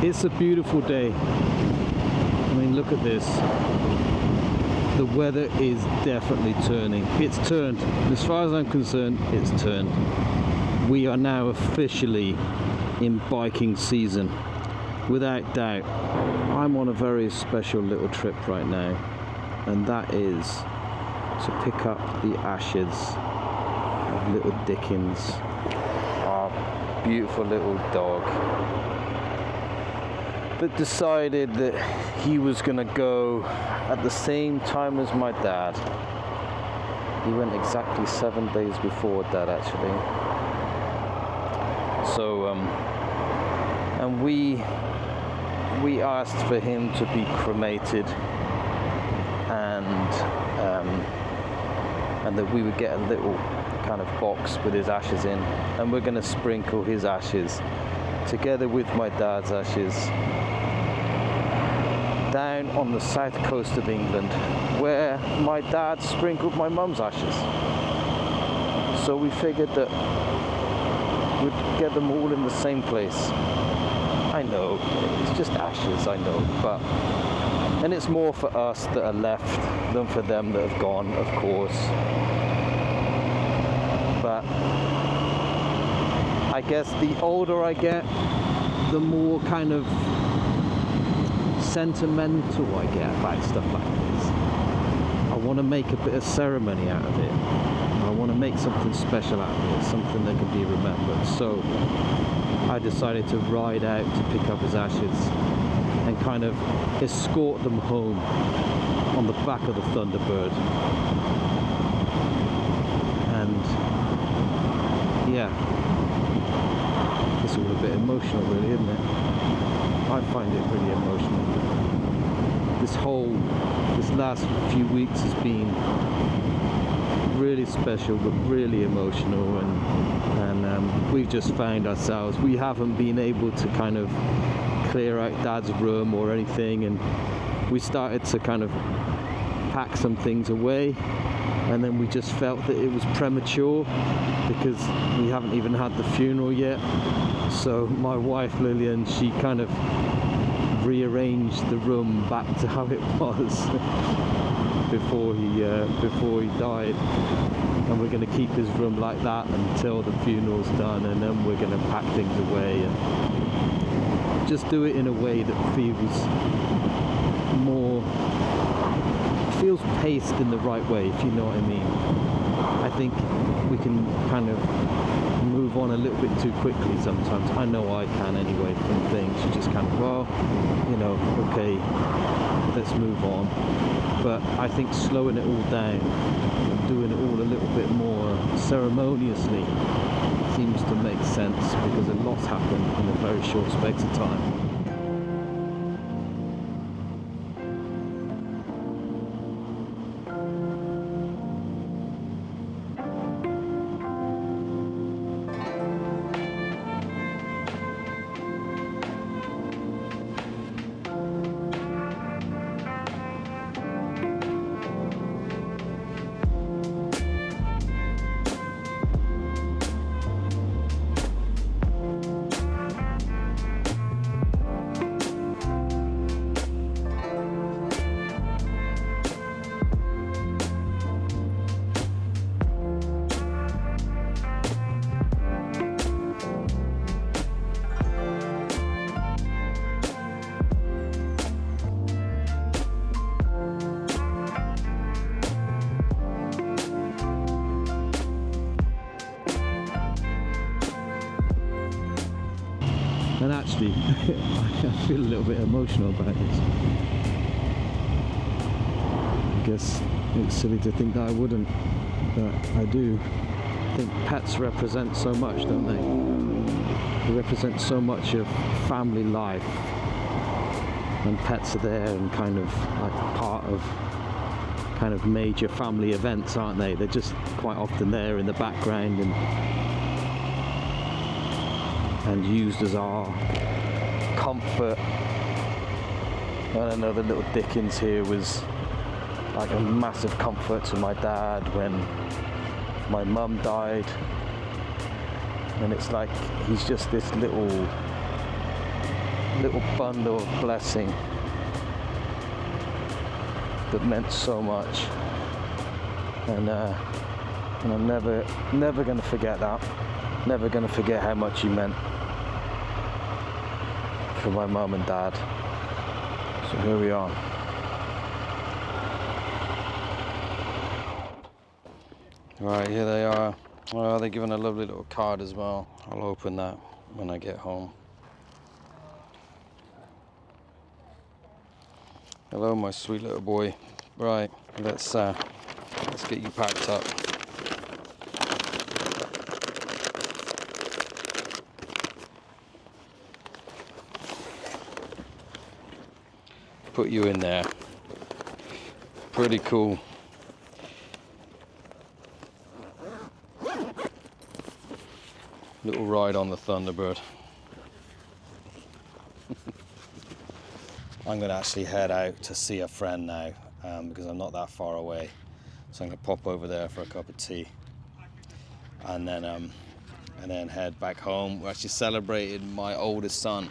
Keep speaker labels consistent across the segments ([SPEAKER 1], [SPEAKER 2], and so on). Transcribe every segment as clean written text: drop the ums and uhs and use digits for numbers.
[SPEAKER 1] It's a beautiful day. I mean, look at this. The weather is definitely turning. It's turned. As far as I'm concerned, it's turned. We are now officially in biking season. Without doubt. I'm on a very special little trip right now, and that is to pick up the ashes of little Dickens, our beautiful little dog, that decided that he was gonna go at the same time as my dad. He went exactly 7 days before Dad, actually. So and we asked for him to be cremated, and that we would get a little kind of box with his ashes in, and we're going to sprinkle his ashes together with my dad's ashes down on the south coast of England, where my dad sprinkled my mum's ashes. So we figured that we'd get them all in the same place. I know, it's just ashes, I know, but, and it's more for us that are left than for them that have gone, of course. But I guess the older I get, the more kind of sentimental I get about stuff like this. I want to make a bit of ceremony out of it. I want to make something special out of it, something that can be remembered. So I decided to ride out to pick up his ashes and kind of escort them home on the back of the Thunderbird. And yeah, it's all a bit emotional, really, isn't it? I find it really emotional. This last few weeks has been really special, but really emotional, and we've just found ourselves, we haven't been able to kind of clear out Dad's room or anything, and we started to kind of pack some things away, and then we just felt that it was premature because we haven't even had the funeral yet. So my wife Lillian, she kind of rearranged the room back to how it was before he died, and we're going to keep his room like that until the funeral's done, and then we're going to pack things away and just do it in a way that feels paced in the right way, if you know what I mean. I think we can kind of move on a little bit too quickly sometimes. I know I can anyway, from things. You just kind of, well, you know, okay, let's move on. But I think slowing it all down and doing it all a little bit more ceremoniously seems to make sense, because a lot's happened in a very short space of time. And actually, I feel a little bit emotional about this. I guess it's silly to think that I wouldn't, but I do. I think pets represent so much, don't they? They represent so much of family life. And pets are there and kind of like part of kind of major family events, aren't they? They're just quite often there in the background and used as our comfort. And I know the little Dickens here was like a massive comfort to my dad when my mum died, and it's like he's just this little little bundle of blessing that meant so much, and I'm never gonna forget that. Never gonna forget how much he meant for my mum and dad. So here we are. Right, here they are. Oh, they're given a lovely little card as well. I'll open that when I get home. Hello, my sweet little boy. Right, let's get you packed up. Put you in there. Pretty cool. Little ride on the Thunderbird. I'm going to actually head out to see a friend now, because I'm not that far away. So I'm going to pop over there for a cup of tea, and then head back home. We're actually celebrating my oldest son.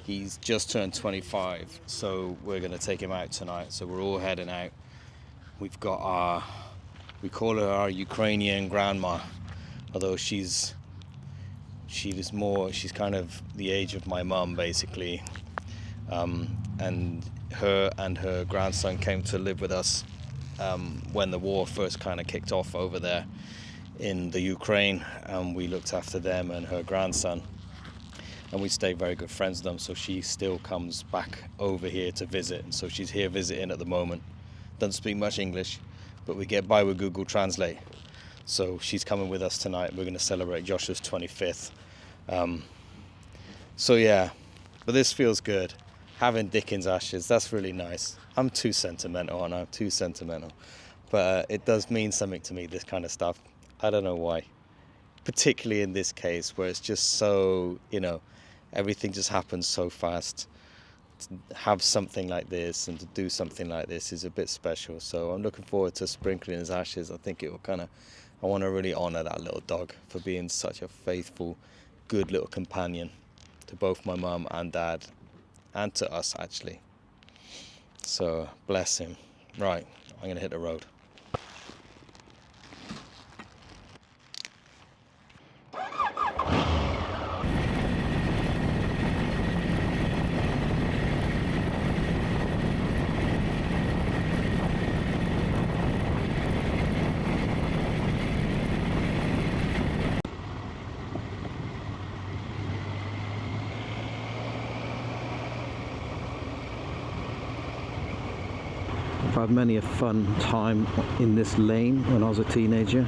[SPEAKER 1] He's just turned 25, so we're going to take him out tonight. So we're all heading out. We've got we call her our Ukrainian grandma, although she's kind of the age of my mum, basically. And her grandson came to live with us when the war first kind of kicked off over there in the Ukraine, and we looked after them and her grandson, and we stayed very good friends with them. So she still comes back over here to visit, and so she's here visiting at the moment. Doesn't speak much English, but we get by with Google Translate. So she's coming with us tonight. We're going to celebrate Joshua's 25th. So yeah, but this feels good. Having Dickens ashes, that's really nice. I'm too sentimental, and I'm too sentimental. But it does mean something to me, this kind of stuff. I don't know why. Particularly in this case, where it's just so, everything just happens so fast. To have something like this and to do something like this is a bit special. So I'm looking forward to sprinkling his ashes. I think it will I want to really honor that little dog for being such a faithful, good little companion to both my mum and dad, and to us actually. So bless him. Right, I'm gonna hit the road. I've had many a fun time in this lane when I was a teenager,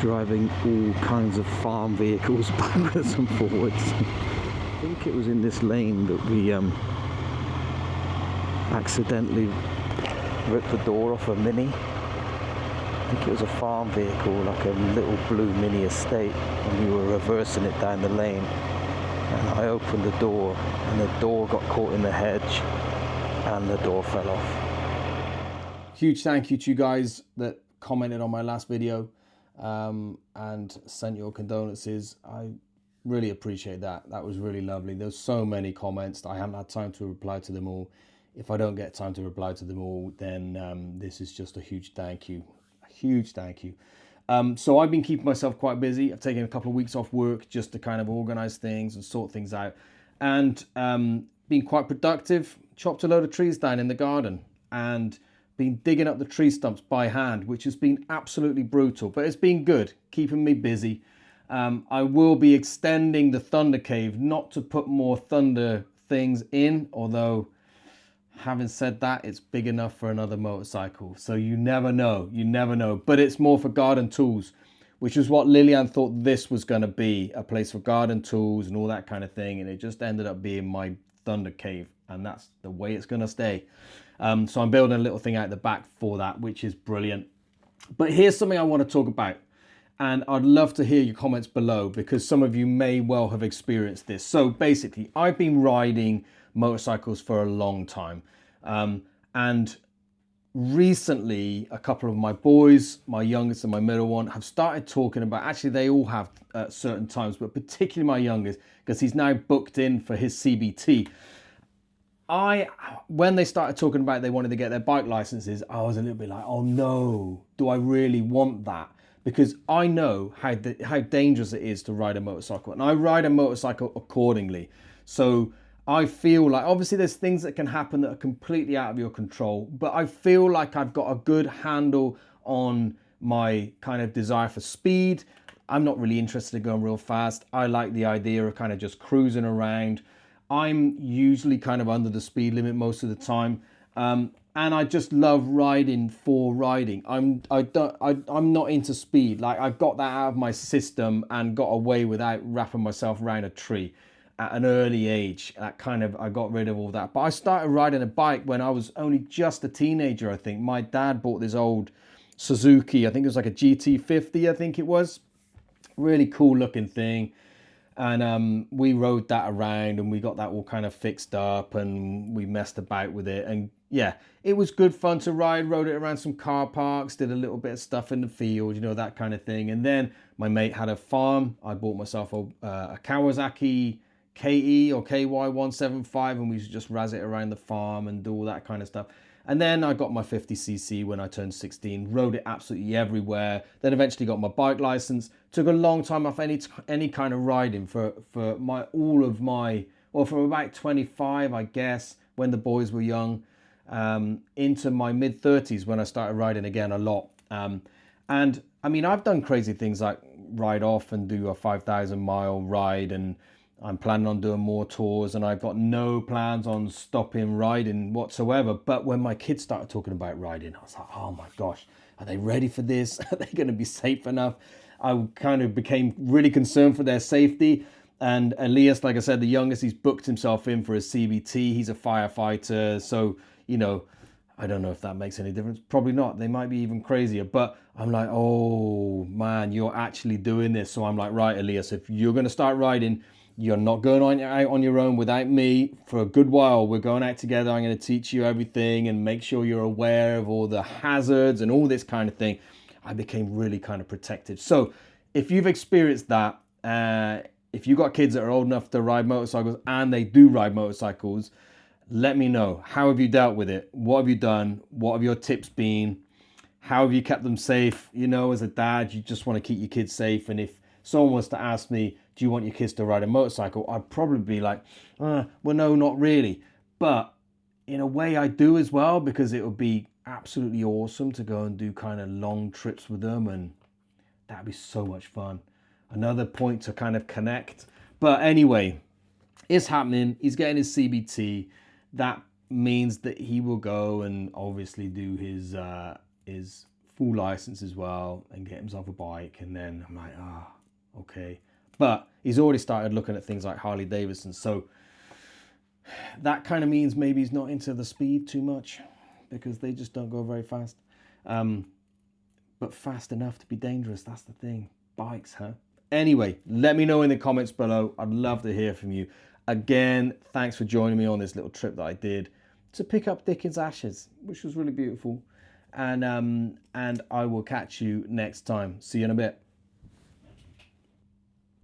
[SPEAKER 1] driving all kinds of farm vehicles backwards and forwards. I think it was in this lane that we accidentally ripped the door off a Mini. I think it was a farm vehicle, like a little blue Mini Estate, and we were reversing it down the lane, and I opened the door and the door got caught in the hedge and the door fell off.
[SPEAKER 2] Huge thank you to you guys that commented on my last video and sent your condolences. I really appreciate that. That was really lovely. There's so many comments. I haven't had time to reply to them all. If I don't get time to reply to them all, then this is just a huge thank you. A huge thank you. So I've been keeping myself quite busy. I've taken a couple of weeks off work just to kind of organize things and sort things out, and been quite productive. Chopped a load of trees down in the garden and been digging up the tree stumps by hand, which has been absolutely brutal, but it's been good, keeping me busy. I will be extending the Thunder Cave, not to put more Thunder things in, although having said that, it's big enough for another motorcycle. So you never know, but it's more for garden tools, which is what Lillian thought this was going to be, a place for garden tools and all that kind of thing. And it just ended up being my Thunder Cave, and that's the way it's going to stay. So I'm building a little thing out the back for that, which is brilliant. But here's something I want to talk about, and I'd love to hear your comments below, because some of you may well have experienced this. So basically, I've been riding motorcycles for a long time, and recently, a couple of my boys, my youngest and my middle one, have started talking about, actually they all have at certain times, but particularly my youngest, because he's now booked in for his CBT. When they started talking about they wanted to get their bike licenses, I was a little bit like, oh no, do I really want that? Because I know how dangerous it is to ride a motorcycle, and I ride a motorcycle accordingly. So I feel like, obviously there's things that can happen that are completely out of your control, but I feel like I've got a good handle on my kind of desire for speed. I'm not really interested in going real fast. I like the idea of kind of just cruising around. I'm usually kind of under the speed limit most of the time, and I just love riding for riding. I'm not into speed. Like, I've got that out of my system and got away without wrapping myself around a tree at an early age. That kind of, I got rid of all that. But I started riding a bike when I was only just a teenager, I think. My dad bought this old Suzuki, I think it was like a GT50, I think it was. Really cool looking thing. And we rode that around, and we got that all kind of fixed up, and we messed about with it. And yeah, it was good fun to ride. Rode it around some car parks, did a little bit of stuff in the field, you know, that kind of thing. And then my mate had a farm. I bought myself a Kawasaki KE or KY175, and we used to just razz it around the farm and do all that kind of stuff. And then I got my 50cc when I turned 16, rode it absolutely everywhere. Then eventually got my bike license. Took a long time off any kind of riding for from about 25, I guess, when the boys were young, into my mid 30s when I started riding again a lot. And I mean, I've done crazy things like ride off and do a 5,000 mile ride, and I'm planning on doing more tours, and I've got no plans on stopping riding whatsoever. But when my kids started talking about riding, I was like, oh my gosh, are they ready for this? Are they going to be safe enough? I kind of became really concerned for their safety. And Elias, like I said, the youngest, he's booked himself in for a CBT. He's a firefighter. So, you know, I don't know if that makes any difference. Probably not. They might be even crazier. But I'm like, oh man, you're actually doing this. So I'm like, right, Elias, if you're going to start riding, you're not going out on your own without me for a good while. We're going out together. I'm going to teach you everything and make sure you're aware of all the hazards and all this kind of thing. I became really kind of protective. So if you've experienced that, if you've got kids that are old enough to ride motorcycles and they do ride motorcycles, let me know. How have you dealt with it? What have you done? What have your tips been? How have you kept them safe? You know, as a dad, you just want to keep your kids safe. And if someone was to ask me, do you want your kids to ride a motorcycle? I'd probably be like, well, no, not really. But in a way I do as well, because it would be absolutely awesome to go and do kind of long trips with them, and that'd be so much fun. Another point to kind of connect. But anyway, it's happening. He's getting his CBT. That means that he will go and obviously do his full license as well and get himself a bike. And then I'm like, okay. But he's already started looking at things like Harley Davidson. So that kind of means maybe he's not into the speed too much, because they just don't go very fast. But fast enough to be dangerous, that's the thing. Bikes, huh? Anyway, let me know in the comments below. I'd love to hear from you. Again, thanks for joining me on this little trip that I did to pick up Dickens' ashes, which was really beautiful. And I will catch you next time. See you in a bit.